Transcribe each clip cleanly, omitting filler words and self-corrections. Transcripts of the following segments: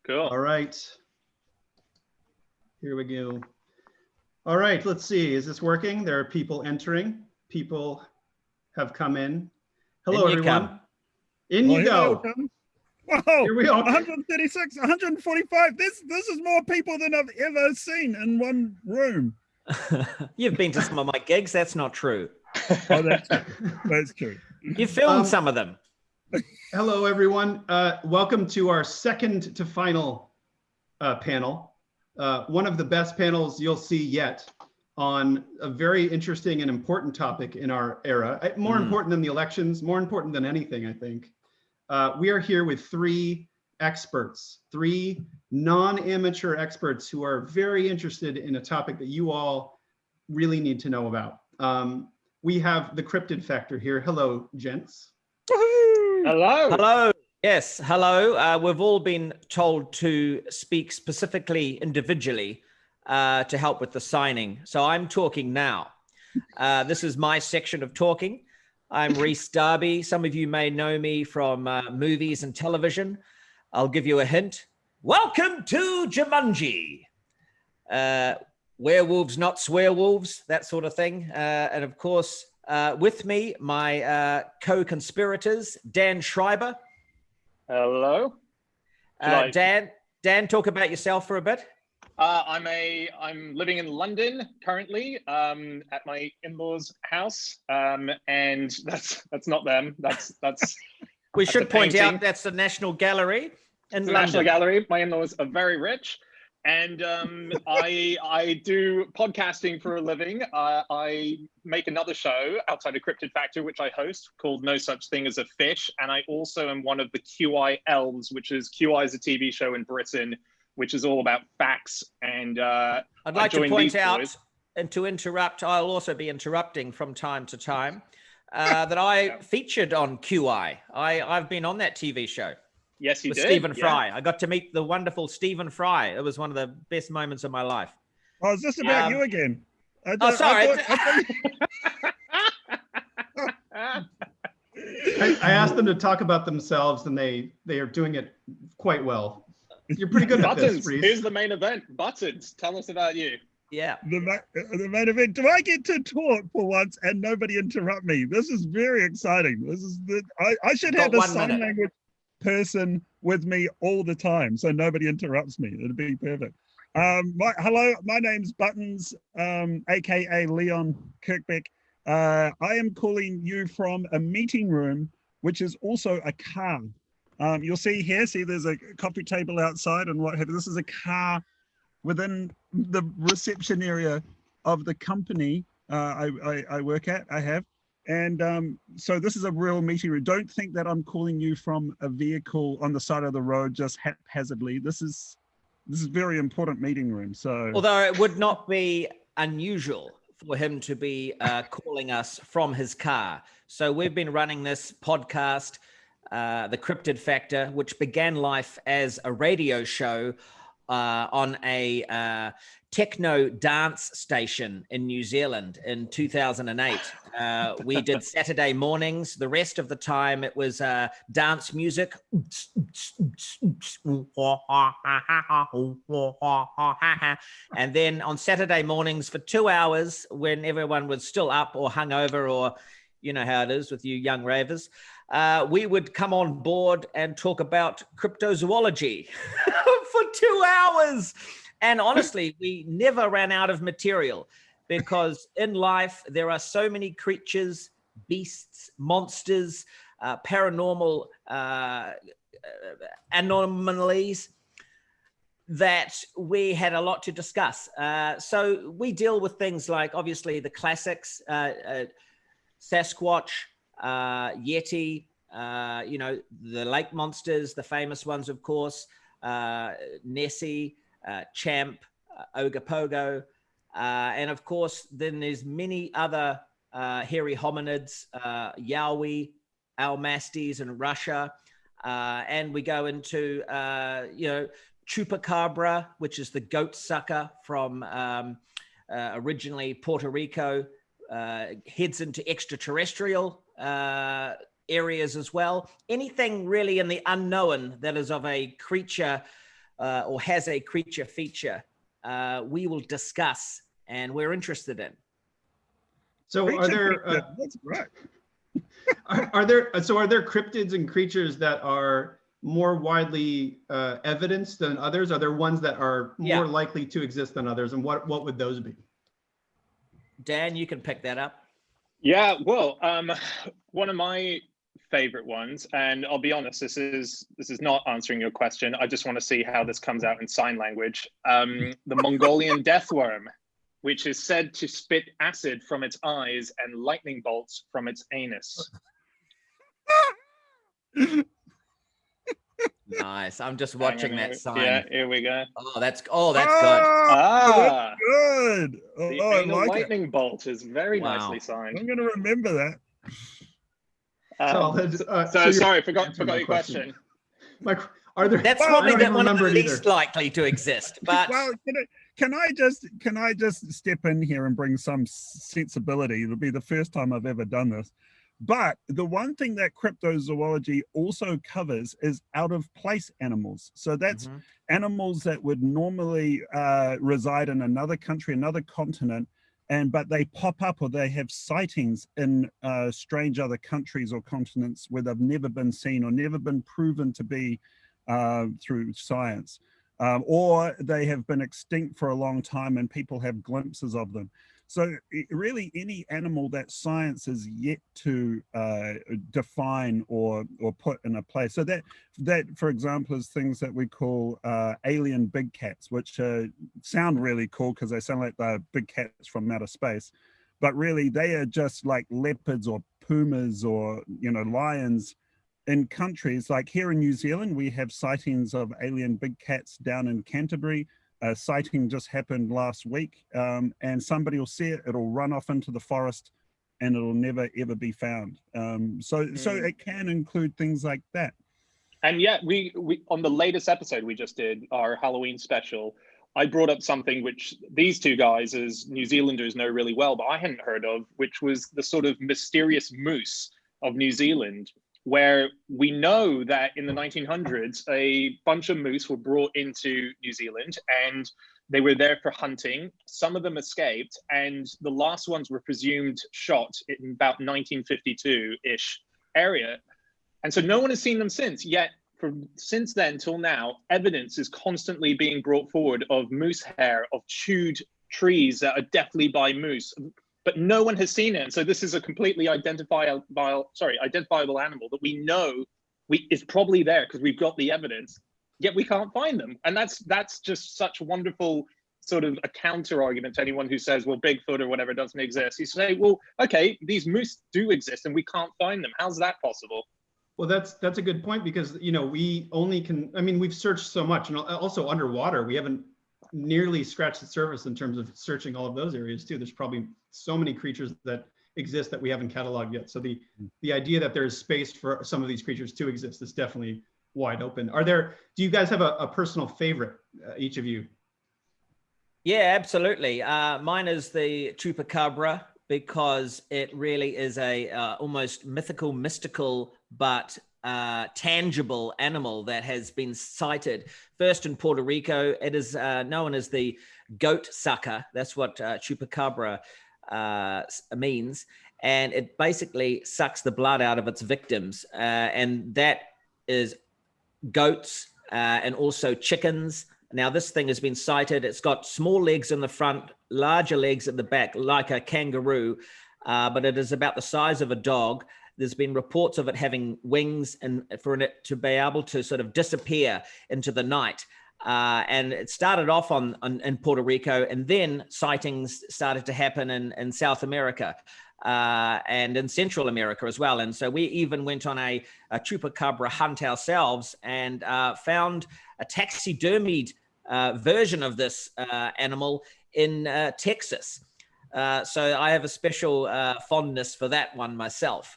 Cool. All right. Here we go. All right, let's see. Is this working? There are people entering. People have come in. Hello, everyone. In you go. Whoa, Here we are. 136, 145. This is more people than I've ever seen in one room. You've been to some of my gigs. That's not true. Oh, that's true. That's true. You filmed some of them. Hello, everyone. Welcome to our second to final panel. One of the best panels you'll see yet on a very interesting and important topic in our era. More important than the elections, more important than anything, I think. We are here with three experts, three non-amateur experts who are very interested in a topic that you all really need to know about. We have the Cryptid Factor here. Hello, gents. Hello. Hello. Yes, hello. We've all been told to speak specifically individually to help with the signing. So I'm talking now. This is my section of talking. I'm Rhys Darby. Some of you may know me from movies and television. I'll give you a hint. Welcome to Jumanji. Werewolves, not swearwolves, that sort of thing. And of course, with me, my co-conspirators, Dan Schreiber. Hello. Dan, talk about yourself for a bit. I'm living in London currently at my in-laws' house, and that's not them. That's we should point out that's the National Gallery in London. National Gallery. My in-laws are very rich, and I do podcasting for a living. I make another show outside of Cryptid Factor, which I host, called No Such Thing as a Fish, and I also am one of the QI Elves, which is QI is a TV show in Britain, which is all about facts. And I'd like to point out, and to interrupt, I'll also be interrupting from time to time, that I featured on QI. I've been on that TV show. Yes, you with did. Stephen Fry. I got to meet the wonderful Stephen Fry. It was one of the best moments of my life. Oh, is this about you again? Sorry. I asked them to talk about themselves, and they are doing it quite well. You're pretty good at this, Rhys. Here's the main event. Buttons, tell us about you. Yeah. The main event. Do I get to talk for once and nobody interrupt me? This is very exciting. This is I should have a sign language person with me all the time, so nobody interrupts me. It'd be perfect. Hello, my name's Buttons, aka Leon Kirkbeck. I am calling you from a meeting room, which is also a car. You'll see here, there's a coffee table outside and what have you. This is a car within the reception area of the company I work at, And so this is a real meeting room. Don't think that I'm calling you from a vehicle on the side of the road just haphazardly. This is very important meeting room. So although it would not be unusual for him to be calling us from his car. So we've been running this podcast, the Cryptid Factor, which began life as a radio show on a techno dance station in New Zealand in 2008. We did Saturday mornings. The rest of the time it was dance music. And then on Saturday mornings for 2 hours, when everyone was still up or hungover, or you know how it is with you young ravers, we would come on board and talk about cryptozoology for 2 hours. And honestly, we never ran out of material, because in life, there are so many creatures, beasts, monsters, paranormal anomalies, that we had a lot to discuss. So we deal with things like, obviously, the classics, Sasquatch, Yeti, the lake monsters, the famous ones, of course, Nessie, Champ, Ogopogo, and of course, then there's many other hairy hominids, Yowie, Almasties in Russia, and we go into, Chupacabra, which is the goat sucker from originally Puerto Rico, heads into extraterrestrial areas as well. Anything really in the unknown that is of a creature or has a creature feature, we will discuss and we're interested in. So are there that's right. are there cryptids and creatures that are more widely evidenced than others? Are there ones that are more likely to exist than others, and what would those be? Dan, you can pick that up. Yeah, well, one of my favorite ones, and I'll be honest, this is not answering your question. I just want to see how this comes out in sign language. The Mongolian deathworm, which is said to spit acid from its eyes and lightning bolts from its anus. Nice. I'm just watching that sign. Yeah, here we go. Oh, that's good. Ah, that's good. the I anal like lightning bolt is very Wow. nicely signed. I'm going to remember that. So sorry, forgot your question. Are there? That's probably one of the least likely to exist. But well, can I just step in here and bring some sensibility? It'll be the first time I've ever done this. But the one thing that cryptozoology also covers is out of place animals. So that's animals that would normally reside in another country, another continent, but they pop up or they have sightings in strange other countries or continents where they've never been seen or never been proven to be through science. Or they have been extinct for a long time and people have glimpses of them. So really any animal that science is yet to define or put in a place. So that for example is things that we call alien big cats, which sound really cool because they sound like they're big cats from outer space, but really they are just like leopards or pumas or lions in countries like here in New Zealand. We have sightings of alien big cats down in Canterbury. A sighting just happened last week, and somebody will see it, it'll run off into the forest and it'll never ever be found. So it can include things like that. And yet we on the latest episode we just did, our Halloween special, I brought up something which these two guys as New Zealanders know really well, but I hadn't heard of, which was the sort of mysterious moose of New Zealand, where we know that in the 1900s, a bunch of moose were brought into New Zealand and they were there for hunting. Some of them escaped and the last ones were presumed shot in about 1952-ish area. And so no one has seen them since, yet since then till now, evidence is constantly being brought forward of moose hair, of chewed trees that are definitely by moose. But no one has seen it. And so this is a completely identifiable animal that we know is probably there because we've got the evidence, yet we can't find them. And that's just such wonderful sort of a counter argument to anyone who says, well, Bigfoot or whatever doesn't exist. You say, well, okay, these moose do exist and we can't find them. How's that possible? Well, that's a good point because, we only can, we've searched so much, and also underwater, we haven't nearly scratched the surface in terms of searching all of those areas too. There's probably so many creatures that exist that we haven't cataloged yet. So the idea that there's space for some of these creatures to exist is definitely wide open. Do you guys have a personal favorite, each of you? Yeah, absolutely. Mine is the chupacabra because it really is a almost mystical, but tangible animal that has been sighted first in Puerto Rico. It is known as the goat sucker. That's what chupacabra means. And it basically sucks the blood out of its victims. And that is goats and also chickens. Now, this thing has been sighted. It's got small legs in the front, larger legs at the back, like a kangaroo, but it is about the size of a dog. There's been reports of it having wings and for it to be able to sort of disappear into the night. And it started off in Puerto Rico, and then sightings started to happen in South America and in Central America as well. And so we even went on a chupacabra hunt ourselves and found a taxidermied version of this animal in Texas. So I have a special fondness for that one myself.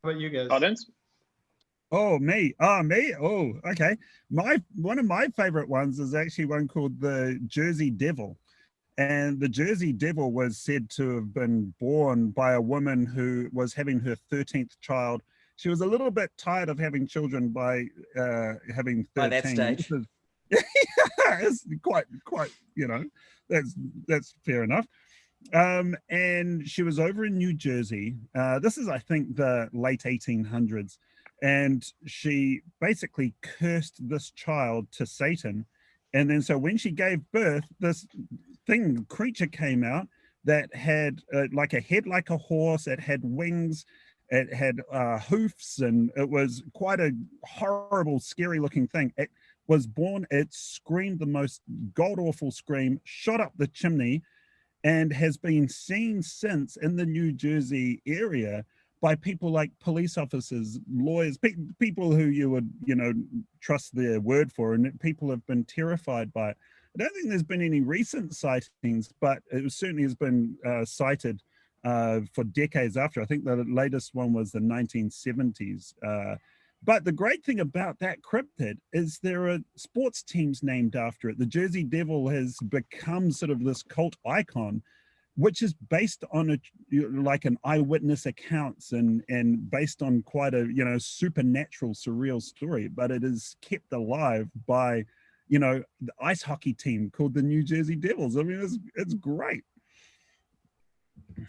How about you guys? Buttons? Oh, me. Oh, okay. One of my favorite ones is actually one called the Jersey Devil. And the Jersey Devil was said to have been born by a woman who was having her 13th child, she was a little bit tired of having children by having 13. By that stage. It's quite, that's fair enough. And she was over in New Jersey. This is, I think, the late 1800s. And she basically cursed this child to Satan. And then so when she gave birth, this creature came out that had like a head like a horse. It had wings. It had hoofs. And it was quite a horrible, scary looking thing. It was born. It screamed the most god-awful scream, shot up the chimney, and has been seen since in the New Jersey area by people like police officers, lawyers, people who you would, trust their word for, and people have been terrified by it. I don't think there's been any recent sightings, but it certainly has been cited for decades after. I think the latest one was the 1970s. But the great thing about that cryptid is there are sports teams named after it. The Jersey Devil has become sort of this cult icon, which is based on like an eyewitness accounts and based on quite a supernatural, surreal story. But it is kept alive by the ice hockey team called the New Jersey Devils. I mean, it's great.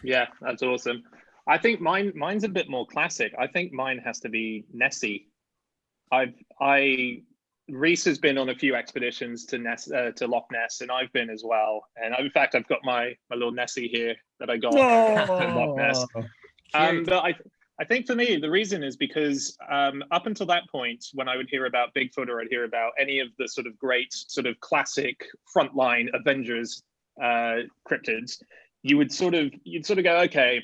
Yeah, that's awesome. I think mine's a bit more classic. I think mine has to be Nessie. Rhys has been on a few expeditions to Loch Ness, and I've been as well. And in fact, I've got my little Nessie here that I got at Loch Ness. But I think for me, the reason is because up until that point, when I would hear about Bigfoot or I'd hear about any of the sort of great sort of classic frontline Avengers cryptids, you'd sort of go, okay,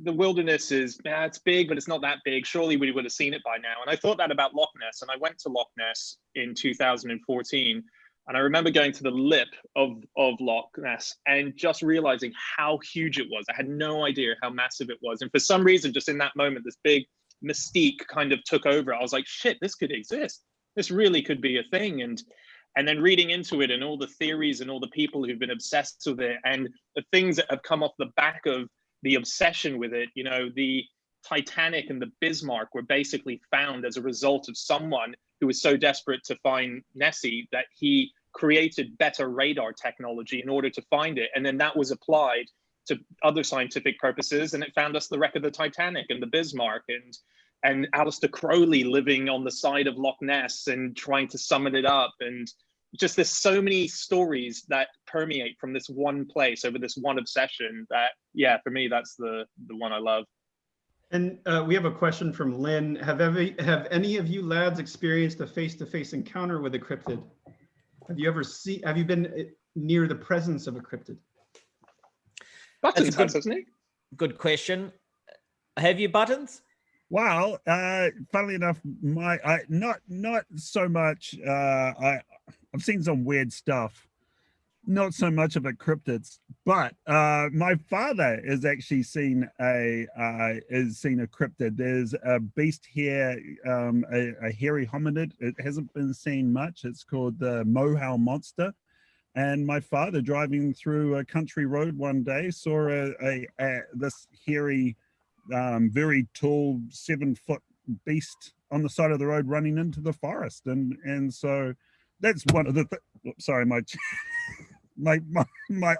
the wilderness is, it's big, but it's not that big. Surely we would have seen it by now. And I thought that about Loch Ness. And I went to Loch Ness in 2014. And I remember going to the lip of Loch Ness and just realizing how huge it was. I had no idea how massive it was. And for some reason, just in that moment, this big mystique kind of took over. I was like, shit, this could exist. This really could be a thing. And then reading into it and all the theories and all the people who've been obsessed with it and the things that have come off the back of the obsession with it, the Titanic and the Bismarck were basically found as a result of someone who was so desperate to find Nessie that he created better radar technology in order to find it. And then that was applied to other scientific purposes. And it found us the wreck of the Titanic and the Bismarck and Aleister Crowley living on the side of Loch Ness and trying to summon it up. And just there's so many stories that permeate from this one place over this one obsession that, yeah, for me, that's the one I love. And we have a question from Lynn. Have any of you lads experienced a face-to-face encounter with a cryptid? Have you been near the presence of a cryptid? Buttons has, hasn't he? Good question. Have you, Buttons? Well, funnily enough, not so much. I've seen some weird stuff. Not so much of a cryptids, but my father has actually seen a cryptid. There's a beast here, a hairy hominid. It hasn't been seen much. It's called the Mohau monster. And my father, driving through a country road one day, saw this hairy, very tall 7-foot beast on the side of the road running into the forest. And so that's one of the sorry, my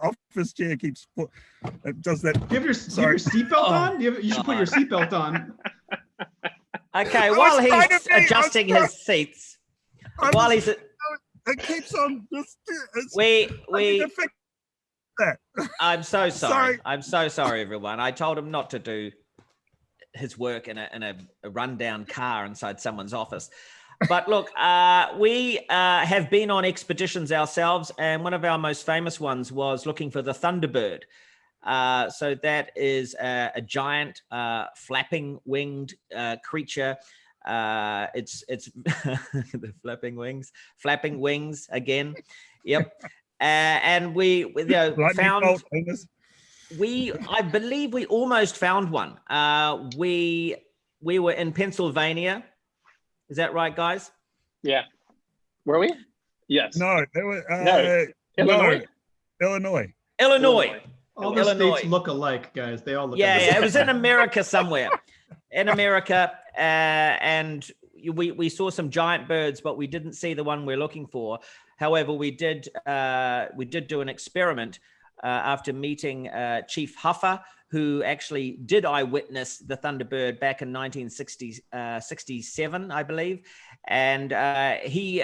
office chair keeps does that. Do you have your seatbelt on? You should put your seatbelt on. Okay, while he's adjusting his seats, while he's it keeps on. I'm so sorry. I'm so sorry, everyone. I told him not to do his work in a rundown car inside someone's office. But look, we have been on expeditions ourselves, and one of our most famous ones was looking for the Thunderbird. So that is a giant flapping winged creature. It's the flapping wings again. Yep. And we found. I believe we almost found one. We were in Pennsylvania. Is that right, guys? Yeah. Were we? Yes. No, they were, Illinois. Illinois. All the states look alike, guys. They all look alike. Yeah, it was in America somewhere. in America, and we saw some giant birds, but we didn't see the one we're looking for. However, we did do an experiment after meeting Chief Huffer, who actually did eyewitness the Thunderbird back in 1967, I believe. And he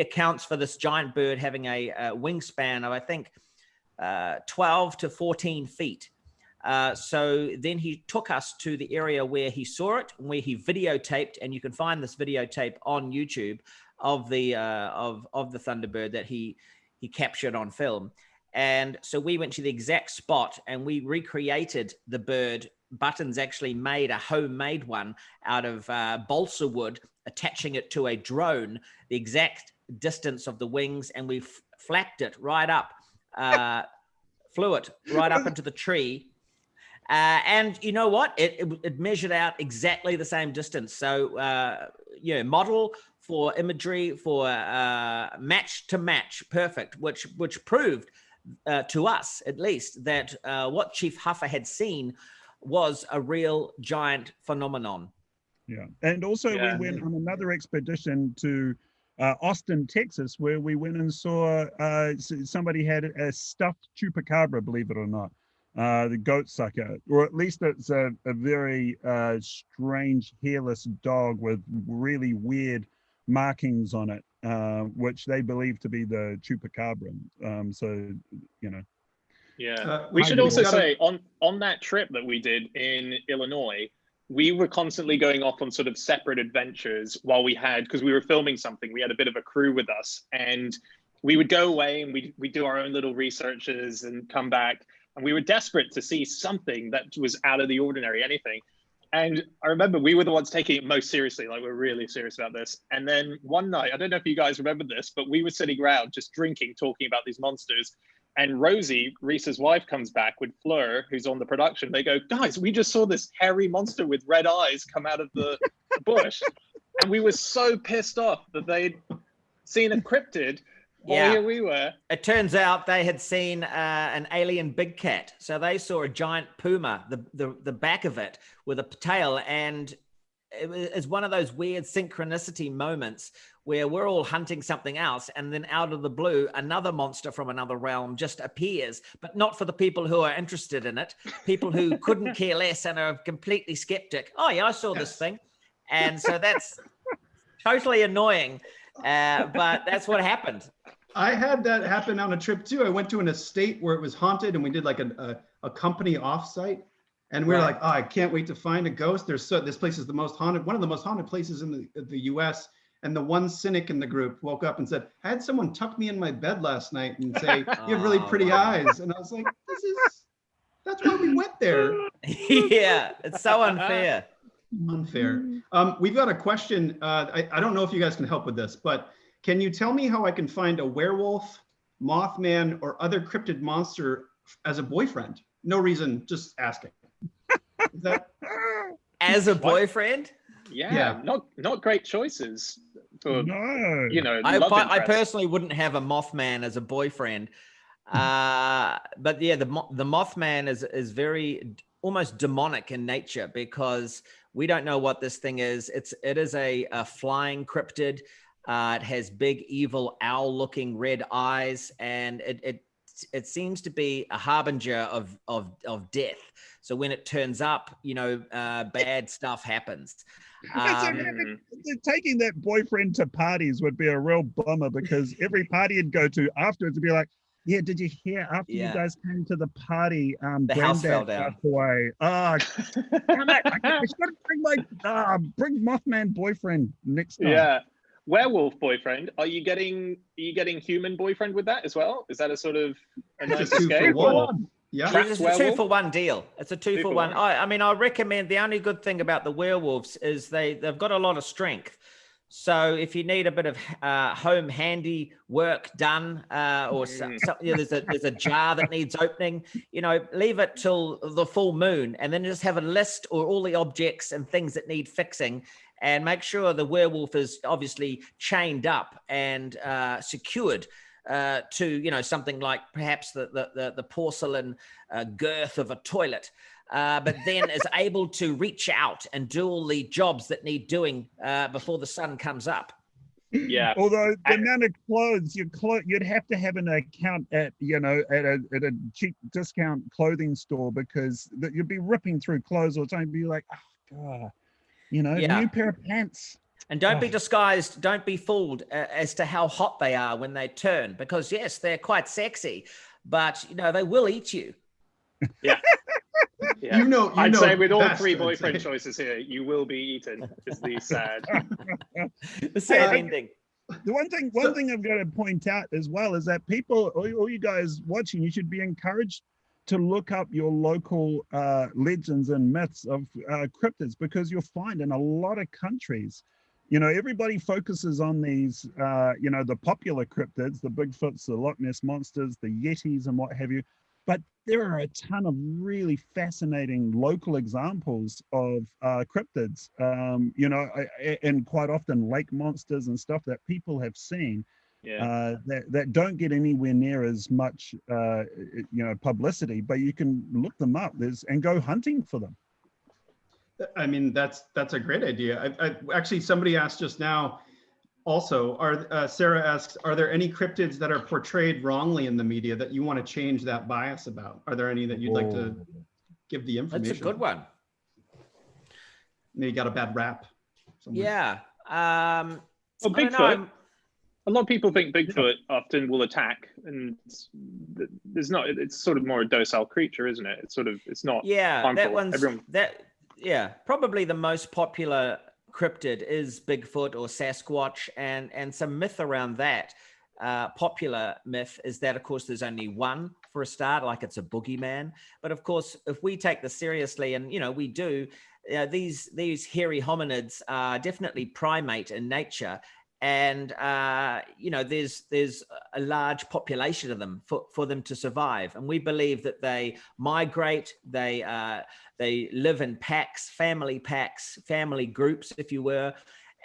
accounts for this giant bird having a wingspan of, I think, 12 to 14 feet. So then he took us to the area where he saw it, where he videotaped, and you can find this videotape on YouTube of the Thunderbird that he captured on film. And so we went to the exact spot and we recreated the bird. Buttons actually made a homemade one out of balsa wood, attaching it to a drone, the exact distance of the wings, and we flapped it right up, flew it right up into the tree. And you know what? It measured out exactly the same distance. So, model for imagery, for match to match, perfect, which proved to us, at least, that what Chief Huffer had seen was a real giant phenomenon. Yeah. And also we went on another expedition to Austin, Texas, where we went and saw somebody had a stuffed chupacabra, believe it or not, the goat sucker, or at least it's a very strange hairless dog with really weird markings on it, which they believe to be the chupacabra. We should also say on that trip that we did in Illinois, we were constantly going off on sort of separate adventures because we were filming something. We had a bit of a crew with us, and we would go away and we do our own little researches and come back, and we were desperate to see something that was out of the ordinary, anything. And I remember we were the ones taking it most seriously, like we're really serious about this. And then one night, I don't know if you guys remember this, but we were sitting around just drinking, talking about these monsters. And Rosie, Rhys's wife, comes back with Fleur, who's on the production. They go, guys, we just saw this hairy monster with red eyes come out of the bush. And we were so pissed off that they'd seen a cryptid. Well, here we were. It turns out they had seen an alien big cat. So they saw a giant puma, the back of it with a tail. And it's one of those weird synchronicity moments where we're all hunting something else, and then out of the blue, another monster from another realm just appears, but not for the people who are interested in it. People who couldn't care less and are completely skeptic. Oh yeah, I saw this thing. And so that's totally annoying. But that's what happened. I had that happen on a trip too. I went to an estate where it was haunted, and we did like a company offsite, and we were like, oh, I can't wait to find a ghost. This place is the most haunted, one of the most haunted places in the US. And the one cynic in the group woke up and said, I had someone tuck me in my bed last night and say, you have really pretty eyes. And I was like, that's why we went there. Yeah, it's so unfair. Unfair. We've got a question. I don't know if you guys can help with this, but can you tell me how I can find a werewolf, Mothman, or other cryptid monster as a boyfriend? No reason, just asking. Is that... As a boyfriend? Yeah. Not great choices. I personally wouldn't have a Mothman as a boyfriend. But yeah, the Mothman is very almost demonic in nature, because we don't know what this thing is. It is a flying cryptid. It has big, evil, owl-looking red eyes, and it seems to be a harbinger of death. So when it turns up, bad stuff happens. Taking that boyfriend to parties would be a real bummer, because every party you'd go to afterwards would be like, yeah, did you hear after you guys came to the party, the house fell down. Away. Damn it, I gotta bring Mothman boyfriend next time. Yeah. Werewolf boyfriend. Are you getting human boyfriend with that as well? Is that a sort of a nice escape? Yeah, it's a 2-for-1 deal. It's a 2-for-1. I recommend, the only good thing about the werewolves is they've got a lot of strength. So if you need a bit of home handy work done, or there's a jar that needs opening, leave it till the full moon, and then just have a list or all the objects and things that need fixing, and make sure the werewolf is obviously chained up and secured to something like perhaps the porcelain girth of a toilet. but then is able to reach out and do all the jobs that need doing before the sun comes up. Yeah. Although the amount of clothes you'd have to have an account at a cheap discount clothing store, because you'd be ripping through clothes all the time. Be like, oh god, new pair of pants. And don't be disguised. Don't be fooled as to how hot they are when they turn, because yes, they're quite sexy, but they will eat you. Yeah. Yeah. I'd say with all three boyfriend choices here, you will be eaten. Is the sad ending. The one thing I've got to point out as well is that people, all you guys watching, you should be encouraged to look up your local legends and myths of cryptids, because you'll find in a lot of countries, everybody focuses on these, the popular cryptids, the Bigfoots, the Loch Ness monsters, the Yetis, and what have you. But there are a ton of really fascinating local examples of cryptids, and quite often lake monsters and stuff that people have seen that don't get anywhere near as much, publicity, but you can look them up and go hunting for them. I mean, that's a great idea. I actually, somebody asked just now, also, Sarah asks, are there any cryptids that are portrayed wrongly in the media that you want to change that bias about? Are there any that you'd like to give the information? That's a good one. Maybe got a bad rap somewhere. Yeah. Well, Bigfoot. A lot of people think Bigfoot often will attack, and there's not. It's sort of more a docile creature, isn't it? It's not. Yeah, harmful. Probably the most popular cryptid is Bigfoot or Sasquatch, and some myth around that. Popular myth is that, of course, there's only one for a start, like it's a boogeyman. But of course, if we take this seriously, and we do, these hairy hominids are definitely primate in nature. And there's a large population of them for them to survive, and we believe that they migrate. They live in packs, family groups, if you were,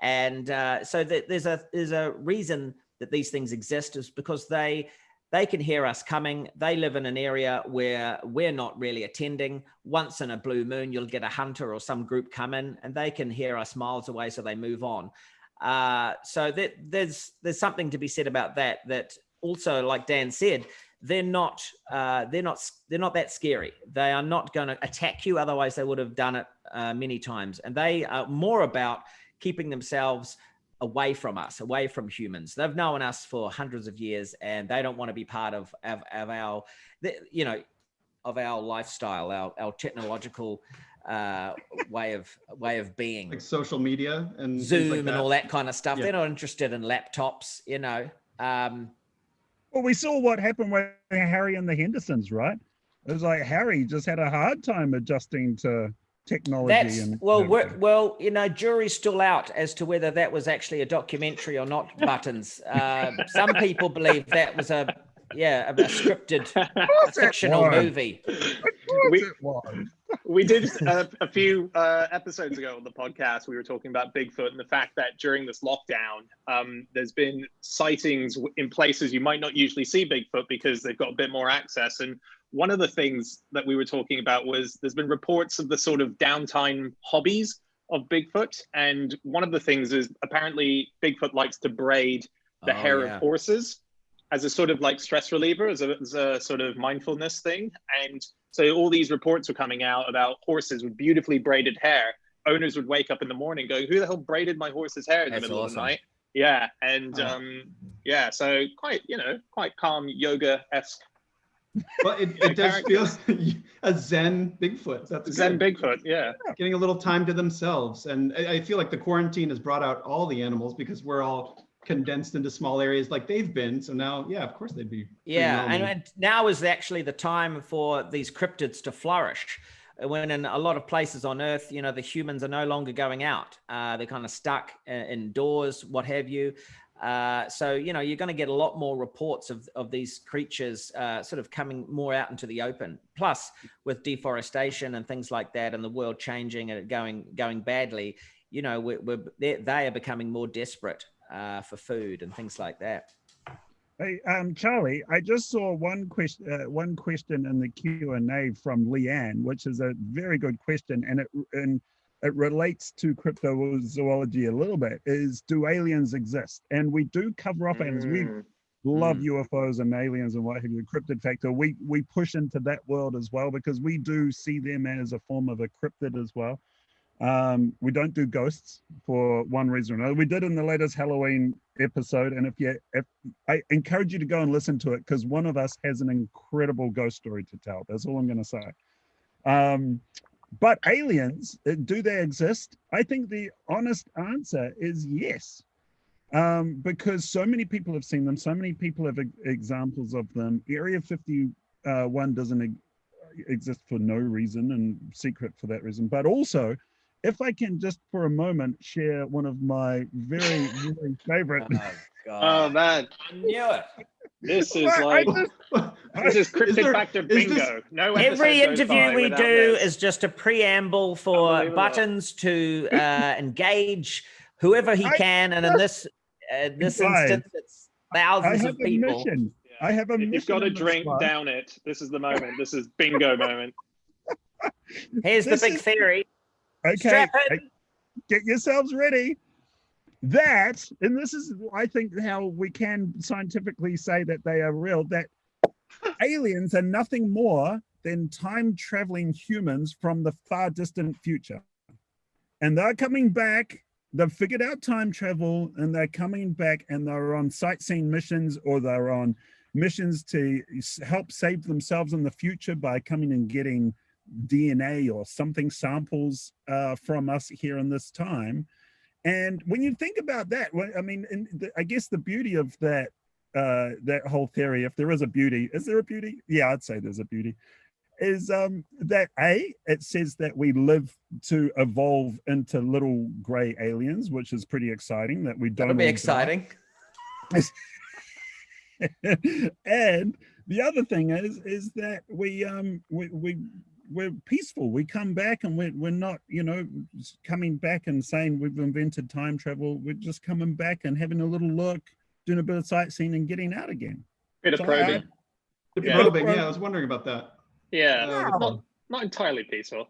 and so there's a reason that these things exist, is because they can hear us coming. They live in an area where we're not really attending. Once in a blue moon, you'll get a hunter or some group come in, and they can hear us miles away, so they move on. So there's something to be said about that. That also, like Dan said, they're not that scary. They are not going to attack you. Otherwise, they would have done it many times. And they are more about keeping themselves away from us, away from humans. They've known us for hundreds of years, and they don't want to be part of our lifestyle, our technological way of being, like social media and Zoom and all that kind of stuff. They're not interested in laptops, Well, we saw what happened with Harry and the Hendersons, right? It was like Harry just had a hard time adjusting to technology. Jury's still out as to whether that was actually a documentary or not. Buttons. Some people believe that was a scripted fictional movie. We did a few episodes ago on the podcast. We were talking about Bigfoot and the fact that during this lockdown, there's been sightings in places you might not usually see Bigfoot because they've got a bit more access. And one of the things that we were talking about was there's been reports of the sort of downtime hobbies of Bigfoot. And one of the things is apparently Bigfoot likes to braid the hair of horses as a sort of like stress reliever, as a sort of mindfulness thing. And so all these reports were coming out about horses with beautifully braided hair. Owners would wake up in the morning going, who the hell braided my horse's hair in the middle of the night? Yeah. And so quite calm yoga-esque. Well, it does feel a Zen Bigfoot. That's Zen good. Bigfoot, yeah. Getting a little time to themselves. And I feel like the quarantine has brought out all the animals because we're all condensed into small areas like they've been. So now, of course they'd be. And now is actually the time for these cryptids to flourish. When in a lot of places on Earth, the humans are no longer going out. They're kind of stuck indoors, what have you. So, you're going to get a lot more reports of these creatures sort of coming more out into the open. Plus, with deforestation and things like that, and the world changing and it going badly, they are becoming more desperate for food and things like that. Hey, Charlie, I just saw one question in the Q&A from Leanne, which is a very good question, and it relates to cryptozoology a little bit. Is, do aliens exist? And we do cover off aliens. We love UFOs and aliens and what have you. Cryptid factor. We push into that world as well because we do see them as a form of a cryptid as well. We don't do ghosts for one reason or another. We did in the latest Halloween episode, and if I encourage you to go and listen to it, because one of us has an incredible ghost story to tell. That's all I'm going to say. But aliens, do they exist? I think the honest answer is yes, because so many people have seen them. So many people have examples of them. Area 51 doesn't exist for no reason and secret for that reason, but also, if I can just for a moment share one of my very, very favorite. Oh man, I knew it. This is like this is cryptid factor bingo. No, every interview we do is just a preamble for Buttons to engage whoever he can, and in this instance, it's thousands of people. I have a mission. If you've got a drink, down it. This is the moment. This is bingo moment. Here's the big theory. Okay, get yourselves ready. That, and this is, I think, how we can scientifically say that they are real, that aliens are nothing more than time-traveling humans from the far distant future. And they're coming back, they've figured out time travel, and they're coming back, and they're on sightseeing missions, or they're on missions to help save themselves in the future by coming and getting DNA or something samples from us here in this time. And when you think about that, I mean, I guess the beauty of that that whole theory, if there is a beauty, is there a beauty? Yeah, I'd say there's a beauty. Is that it says that we live to evolve into little gray aliens, which is pretty exciting. That we don't. That'll be exciting. And the other thing is that we're peaceful. We come back and we're not, coming back and saying we've invented time travel. We're just coming back and having a little look, doing a bit of sightseeing and getting out again. Bit of probing. Probing, yeah, I was wondering about that. Yeah, not entirely peaceful.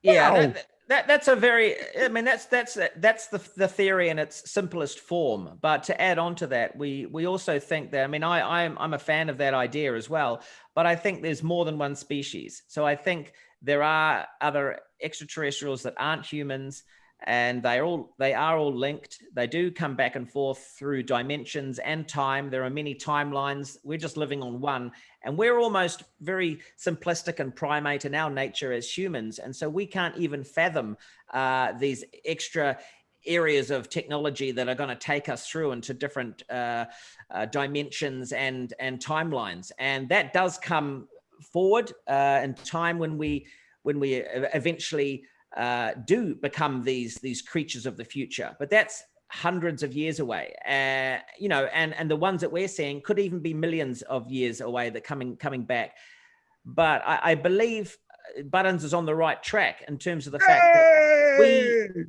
Yeah, that's a very, I mean, that's the theory in its simplest form. But to add on to that, we also think that, I mean, I'm a fan of that idea as well, but I think there's more than one species. So I think there are other extraterrestrials that aren't humans, and they are all linked. They do come back and forth through dimensions and time. There are many timelines. We're just living on one, and we're almost very simplistic and primate in our nature as humans. And so we can't even fathom these extra areas of technology that are going to take us through into different dimensions and timelines. And that does come forward in time when we eventually do become these creatures of the future. But that's hundreds of years away, and the ones that we're seeing could even be millions of years away that coming back. But I believe Buttons is on the right track in terms of the fact that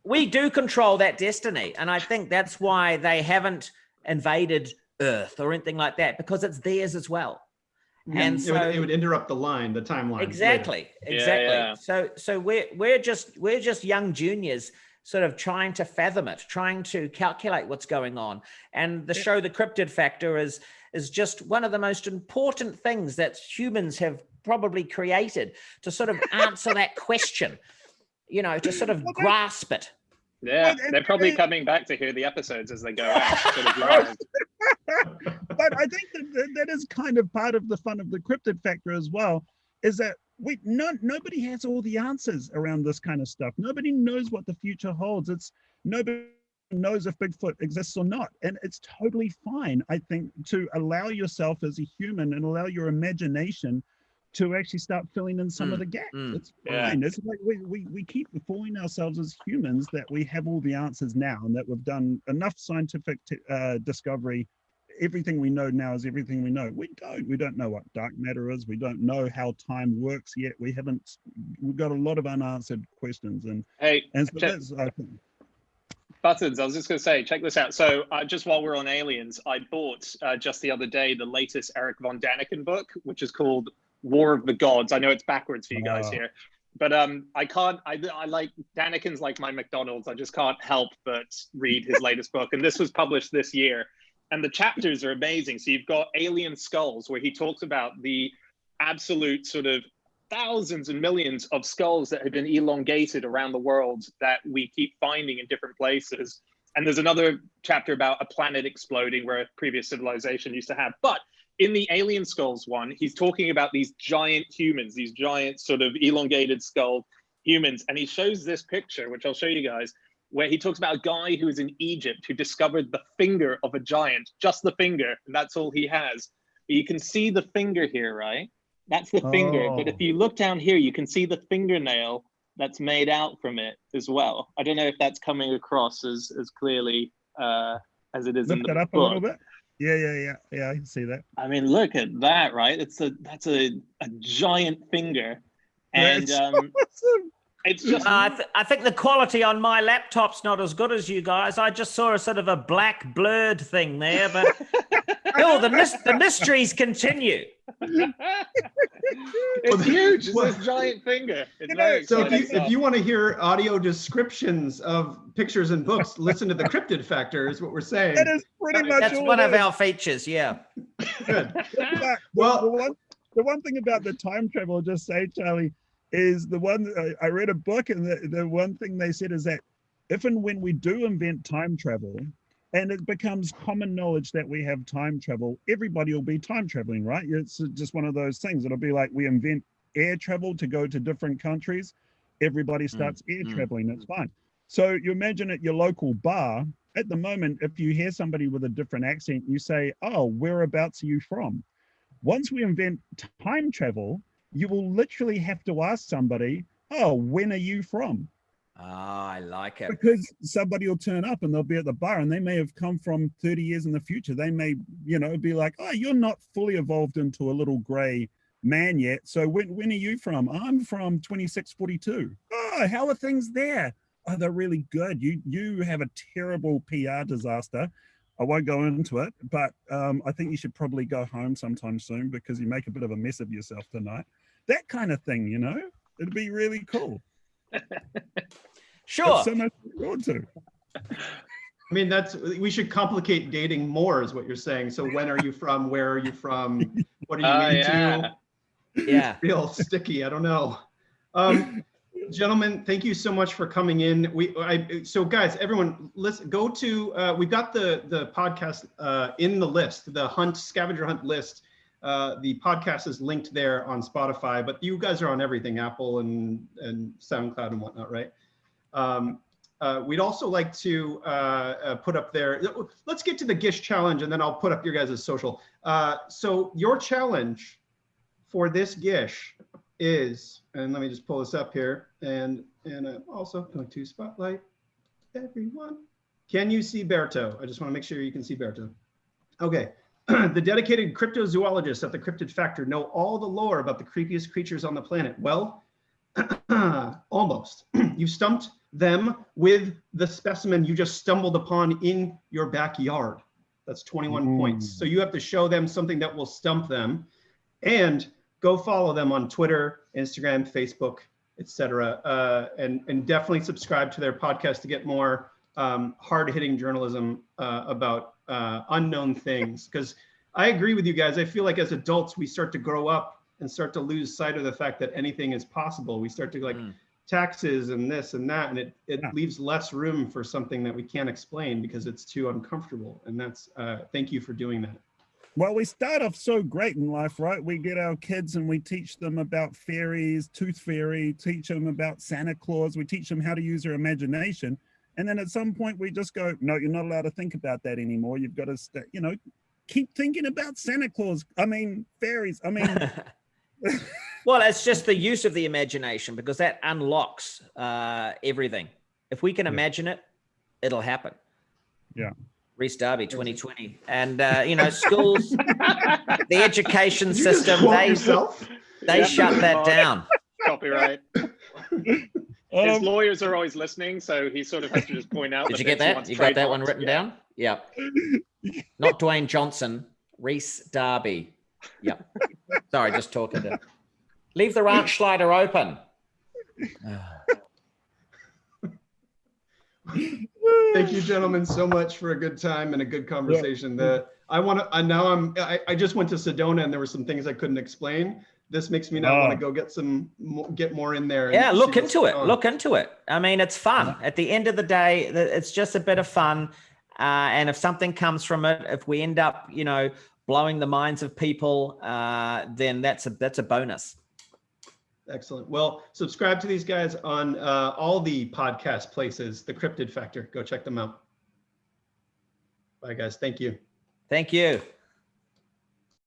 we do control that destiny, and I think that's why they haven't invaded Earth or anything like that, because it's theirs as well. And so it would interrupt the timeline. Exactly. Yeah. So we're just young juniors, sort of trying to fathom it, trying to calculate what's going on. And the show, The Cryptid Factor, is just one of the most important things that humans have probably created to sort of answer that question, to sort of grasp it. Yeah, they're probably coming back to hear the episodes as they go out. Sort of live. But I think that is kind of part of the fun of the Cryptid Factor as well, is that nobody has all the answers around this kind of stuff. Nobody knows what the future holds. Nobody knows if Bigfoot exists or not. And it's totally fine, I think, to allow yourself as a human and allow your imagination to actually start filling in some of the gaps. It's fine. Yeah. It's like we keep fooling ourselves as humans that we have all the answers now, and that we've done enough scientific discovery. Everything we know now is everything we know. We don't know what dark matter is. We don't know how time works yet. We've got a lot of unanswered questions. And so that's, I think. Buttons, I was just going to say, check this out. So just while we're on aliens, I bought just the other day the latest Eric von Daniken book, which is called War of the Gods. I know it's backwards for you guys here, but I like Daniken's like my McDonald's. I just can't help but read his latest book. And this was published this year. And the chapters are amazing. So you've got Alien Skulls, where he talks about the absolute sort of thousands and millions of skulls that have been elongated around the world that we keep finding in different places. And there's another chapter about a planet exploding where a previous civilization used to have. But in the Alien Skulls one, he's talking about these giant humans, these giant sort of elongated skull humans. And he shows this picture, which I'll show you guys, where he talks about a guy who was in Egypt who discovered the finger of a giant, just the finger, and that's all he has. But you can see the finger here, right? That's the finger. But if you look down here, you can see the fingernail that's made out from it as well. I don't know if that's coming across as clearly as it is in the book. Lift that up a little bit. Yeah, I can see that. I mean, look at that, right? That's a giant finger. And awesome. It's just I think the quality on my laptop's not as good as you guys. I just saw a sort of a black blurred thing there, but the mysteries continue. It's huge. It's this giant finger. So if you want to hear audio descriptions of pictures and books, listen to the Cryptid Factor is what we're saying. That is pretty much that's one of our features, yeah. Good. Well, the one thing about the time travel, I'll just say, Charlie, is the one I read a book, and the one thing they said is that if and when we do invent time travel, and it becomes common knowledge that we have time travel, everybody will be time traveling, right? It's just one of those things. It'll be like we invent air travel to go to different countries. Everybody starts air traveling. It's fine. So you imagine at your local bar, at the moment, if you hear somebody with a different accent, you say, oh, whereabouts are you from? Once we invent time travel, you will literally have to ask somebody, oh, when are you from? I like it. Because somebody will turn up and they'll be at the bar and they may have come from 30 years in the future. They may, be like, oh, you're not fully evolved into a little gray man yet. So when are you from? I'm from 2642. Oh, how are things there? Oh, they're really good. You have a terrible PR disaster. I won't go into it, but I think you should probably go home sometime soon because you make a bit of a mess of yourself tonight. That kind of thing, it'd be really cool. Sure. So much to. I mean, we should complicate dating more is what you're saying. So when are you from? Where are you from? What are you into? Yeah. Real sticky. I don't know. Gentlemen, thank you so much for coming in. So guys, everyone, listen, go to, we've got the podcast in the list, the scavenger hunt list. The podcast is linked there on Spotify, but you guys are on everything, Apple and SoundCloud and whatnot, right? We'd also like to put up there, let's get to the GISH challenge and then I'll put up your guys' social. So your challenge for this GISH is, and let me just pull this up here, and I'm also going to spotlight everyone. Can you see Berto? I just want to make sure you can see Berto. Okay. The dedicated cryptozoologists at the Cryptid Factor know all the lore about the creepiest creatures on the planet. Well, almost. You stumped them with the specimen you just stumbled upon in your backyard. That's 21 points. So you have to show them something that will stump them, and go follow them on Twitter, Instagram, Facebook, etc. And definitely subscribe to their podcast to get more hard-hitting journalism about unknown things. Because I agree with you guys. I feel like as adults, we start to grow up and start to lose sight of the fact that anything is possible. We start to taxes and this and that, and it leaves less room for something that we can't explain because it's too uncomfortable. And that's, thank you for doing that. Well, we start off so great in life, right? We get our kids and we teach them about fairies, tooth fairy, teach them about Santa Claus. We teach them how to use their imagination. And then at some point we just go, no, you're not allowed to think about that anymore. You've got to, keep thinking about Santa Claus. I mean, fairies. I mean. Well, it's just the use of the imagination because that unlocks everything. If we can imagine it, it'll happen. Yeah. Rhys Darby, 2020. And, schools, the education system, they shut that down. Copyright. His lawyers are always listening, so he sort of has to just point out. Did you get that? You got that one written down? Yeah. Not Dwayne Johnson, Rhys Darby. Yeah. Sorry, just talking to. Leave the ranch slider open. Thank you, gentlemen, so much for a good time and a good conversation. I just went to Sedona and there were some things I couldn't explain. This makes me now want to go get more in there. Yeah, look into it. Look into it. I mean, it's fun. At the end of the day, it's just a bit of fun. And if something comes from it, if we end up, blowing the minds of people, then that's a bonus. Excellent. Well, subscribe to these guys on all the podcast places, the Cryptid Factor. Go check them out. Bye, guys. Thank you. Thank you.